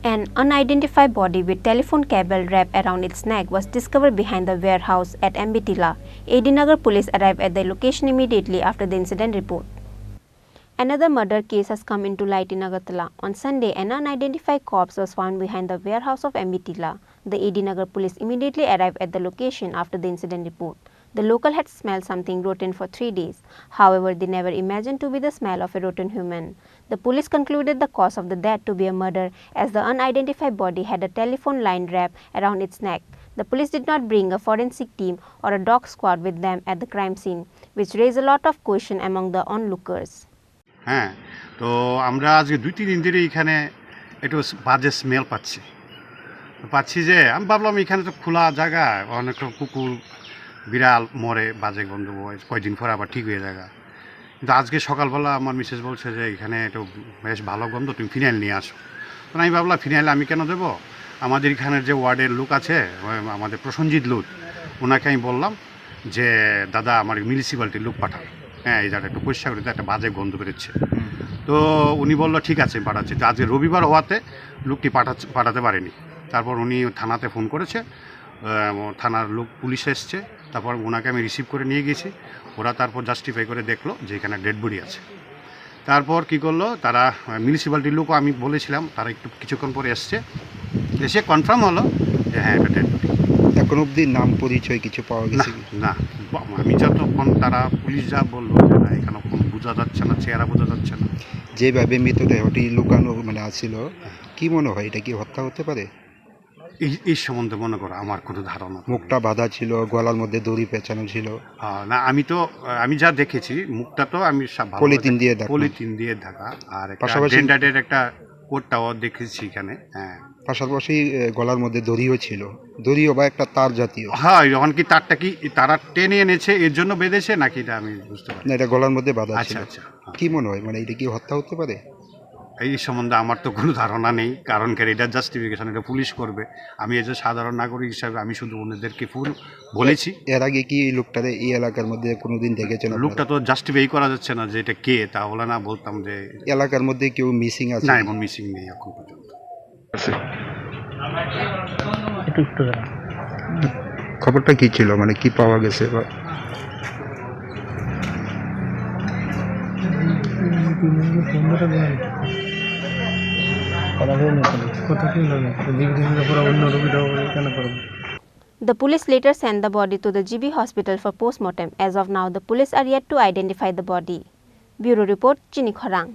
An unidentified body with telephone cable wrapped around its neck was discovered behind the warehouse at Ambitila. AD Nagar police arrived at the location immediately after the incident report. Another murder case has come into light in Agartala. On Sunday, an unidentified corpse was found behind the warehouse of Ambitila. The AD Nagar police immediately arrived at the location after the incident report. The local had smelled something rotten for 3 days. However, they never imagined to be the smell of a rotten human. The police concluded the cause of the death to be a murder as the unidentified body had a telephone line wrapped around its neck. The police did not bring a forensic team or a dog squad with them at the crime scene, which raised a lot of question among the onlookers. হ্যাঁ, তো আমরা আজকে 2-3 দিন ধরে এখানে একটু বাজে smell পাচ্ছি যে আমি ভাবলাম এখানে তো খোলা জায়গা, অনেক কুকুর বিড়াল মরে, বাজে গন্ধ হয়, কয়েকদিন পরে আবার ঠিক হয়ে যায়। কিন্তু আজকে সকালবেলা আমার মিসেস বলছে যে এখানে একটু বেশ ভালো গন্ধ, তুমি ফিনাইল নিয়ে আসো। তো আমি ভাবলাম ফিনাইল আমি কেন দেবো, আমাদের এখানের যে ওয়ার্ডের লোক আছে, আমাদের প্রসঞ্জিৎ লোক, ওনাকে আমি বললাম যে দাদা আমার মিউনিসিপ্যালিটির লোক পাঠান, হ্যাঁ এই জায়গাটা একটু পরিষ্কার করে, একটা বাজে গন্ধ বেরোচ্ছে। তো উনি বললো ঠিক আছে পাঠাচ্ছি। তো আজকে রবিবার হওয়াতে লোকটি পাঠাতে পারেনি। তারপর উনি থানাতে ফোন করেছে, থানার লোক পুলিশ এসছে, তারপর ওনাকে আমি রিসিভ করে নিয়ে গেছি। ওরা তারপর জাস্টিফাই করে দেখলো যে এখানে ডেড বডি আছে। তারপর কি করলো তারা, মিউনিসিপ্যালিটির লোকও আমি বলেছিলাম, তারা একটু কিছুক্ষণ পরে এসছে, এসে কনফার্ম হলো যে হ্যাঁ এটা ডেড বডি। এখন অবধি নাম পরিচয় কিছু পাওয়া গেছে? না, আমি যতক্ষণ তারা পুলিশ যা বললো যে না এখানে কোনো বোঝা যাচ্ছে না, চেহারা বোঝা যাচ্ছে না। যেভাবে মৃতদেহটি লুকানো আছে কি মনে হয় এটা কি হত্যা হতে পারে? এই সম্বন্ধে মনে করো আমার কোনো ধারণা। মুখটা বাঁধা ছিল, গলার মধ্যে দড়ি পেঁচানো ছিল। না, আমি যা দেখেছি মুখটা তো আমি পলিথিন দিয়ে ঢাকা, আর পাশাপাশি একটা কোটটাও দেখেছি এখানে। হ্যাঁ, পাশাপাশি গলার মধ্যে দড়িও ছিল, দড়িও বা একটা তার জাতীয়। হ্যাঁ, যখন কি তারটা কি তারা টেনে এনেছে এর জন্য বেঁধেছে নাকি এটা আমি বুঝতে পারি না, এটা গলার মধ্যে বাঁধা ছিল। আচ্ছা, কি মনে হয় মানে এটা কি হত্যা হতে পারে? এই সম্বন্ধে আমার তো কোনো ধারণা নেই, কারণ এটা জাস্টিফিকেশন এটা পুলিশ করবে। আমি এজ এ সাধারণ নাগরিক হিসাবে আমি শুধু ওনাদেরকে বলেছি। এর আগে কি এই লোকটারে এই এলাকার মধ্যে কোনোদিন দেখেছেন? লোকটা তো জাস্টিফাই করা যাচ্ছে না যে এটা কে, তাহলে না বলতাম যে এলাকার মধ্যে কেউ মিসিং আছে? না, এমন মিসিং নেই এখন পর্যন্ত। খবরটা কি ছিল, মানে কি পাওয়া গেছে? The police later sent the body to the GB hospital for postmortem. As of now, the police are yet to identify the body. Bureau report, Chini Khorang.